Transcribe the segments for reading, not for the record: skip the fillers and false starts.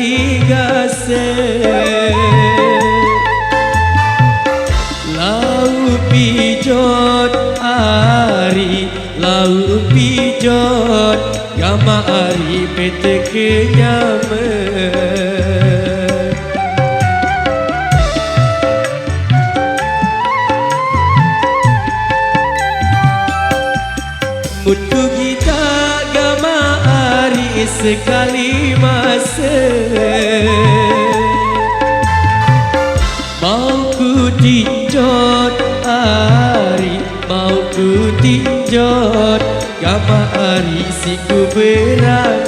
sekali gasek lau pijot ari lau pijot gama ari pete kenyaman mutu kita gama ari sekali masa mau ku tinjot ari mau ku tinjot gama ari si ku berangan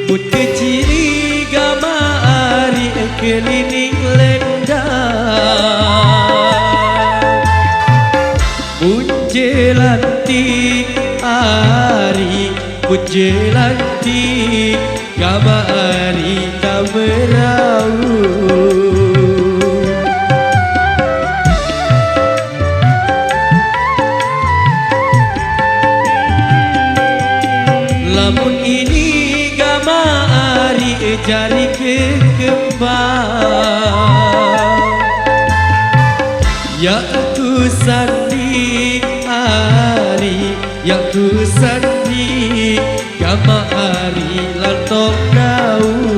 mut keciri gama ari keliling lendang punjelantik ari punjelantik gama ari tak merau lamun ini gama ari jari kekembang ya tu sandi ari ya tu sandi gama ari lantok daun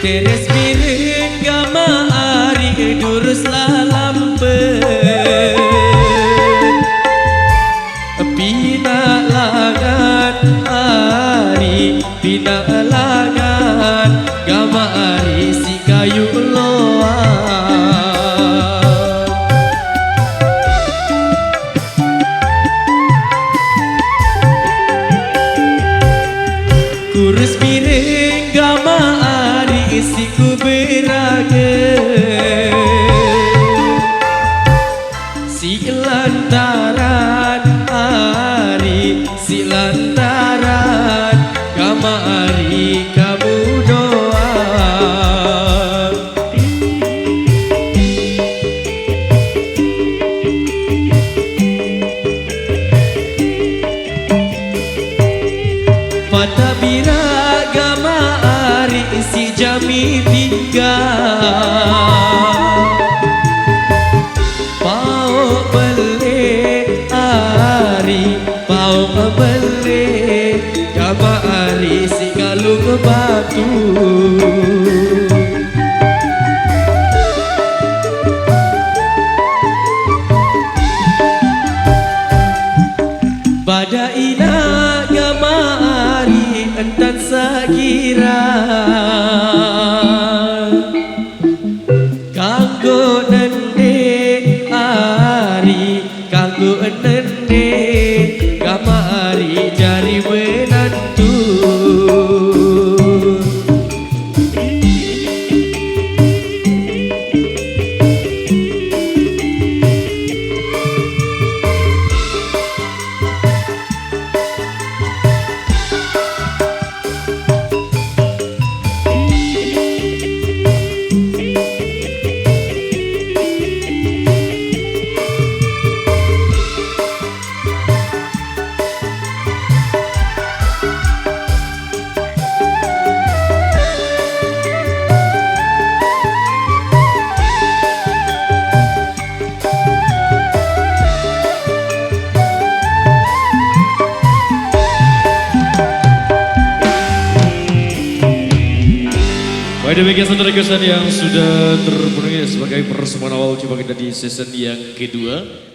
teres miring gama ari durus lambe pina langan ari pina langan gama ari si kayu loang kurus miring gama isi ku berage si lantaran ari si lantaran gama ari kamu doang pada bira gama ari si jami tinggal pau beli ari pau beli gama ari si galung batu pada ina gama ari entan sakira kanggo nende ari kanggo nende gama ari jari menantu Baik, demikian saudara kesan yang sudah terpenuhi sebagai persembahan awal. Coba kita di season yang kedua.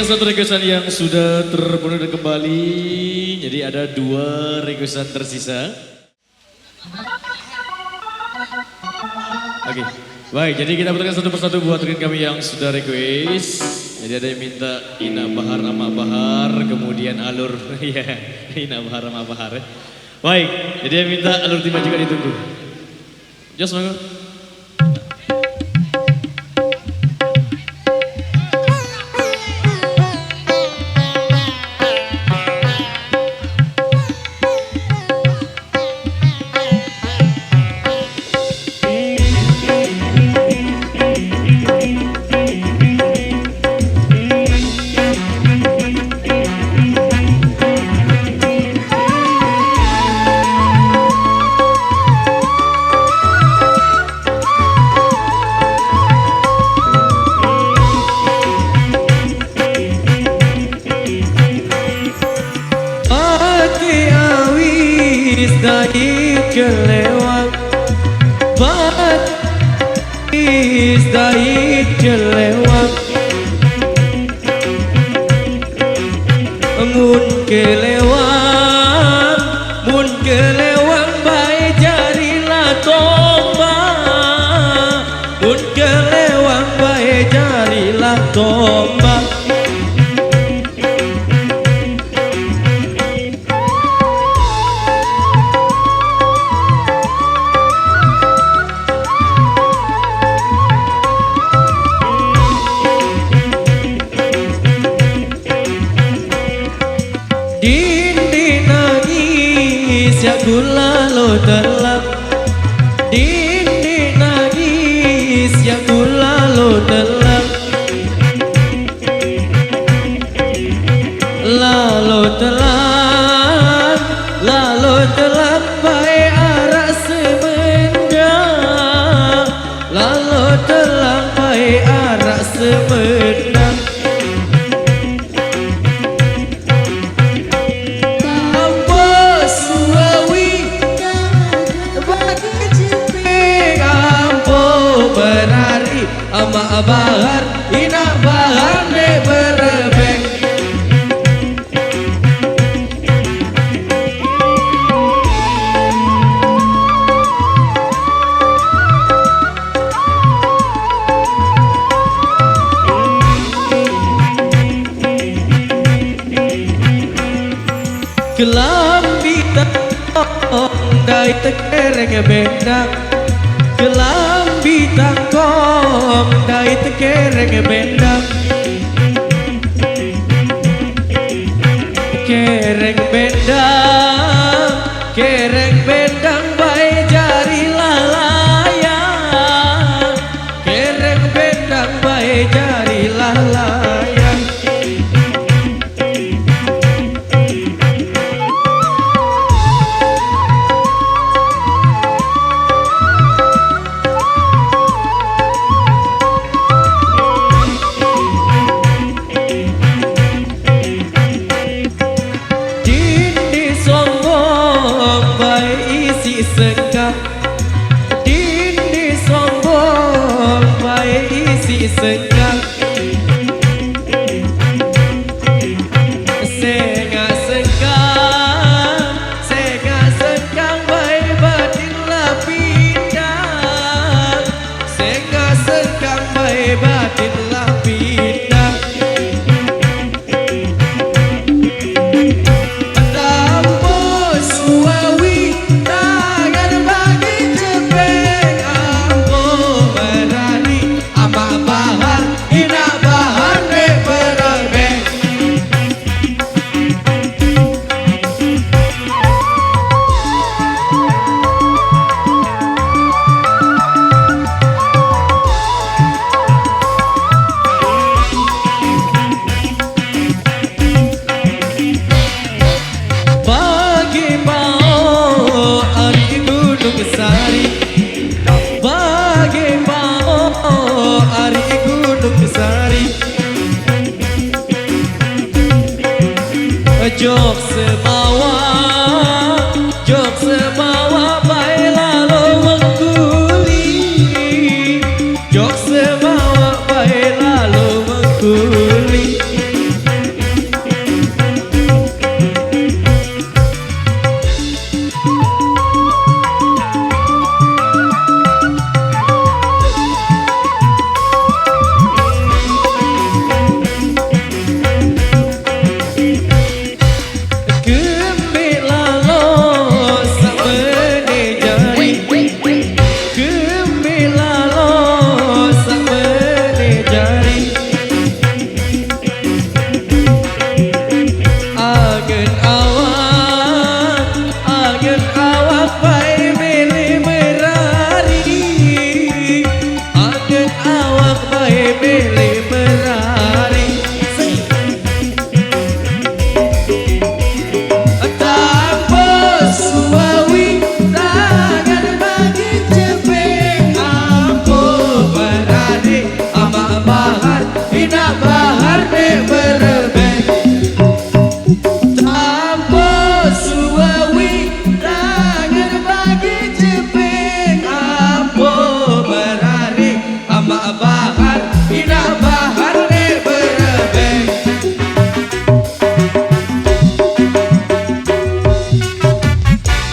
Satu requestan yang sudah terpenuhi dan kembali. Jadi ada 2 requestan tersisa. Oke, baik. Jadi kita putarkan satu persatu buat rekan kami yang sudah request. Jadi ada yang minta Ina Bahar Ama Bahar, kemudian alur ya Ina Bahar Ama Bahar. Baik, jadi yang minta alur timah juga ditunggu. Jos monggo. Dai kelewat, batis dai kelewat, mun kelewat bae jarilah tomba, mun kelewat bae jarilah tomba. Dindi nangis ya kula lo dalam, Dindi nangis ya kula lo dalam, lalu telan bae arak semendang, lalu telan bae arak semendang. Ama bahar, ina bahar ne berebeng. Kelambi tangkong dai tekereng bendang, kelambi tangkong dai tekereng bendang, kereng bendang bae jarilah layang, kereng bendang bae jarilah layang. Dindi sombong bae isi senggang, senggang bae batin lapindang, senggang bae batin lapindang. Tambos wawi tangan bagi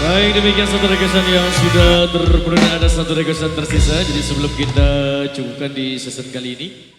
Baik, demikian satu requestan yang sudah terpenuhi, ada satu requestan tersisa. Jadi sebelum kita cukupkan di season kali ini,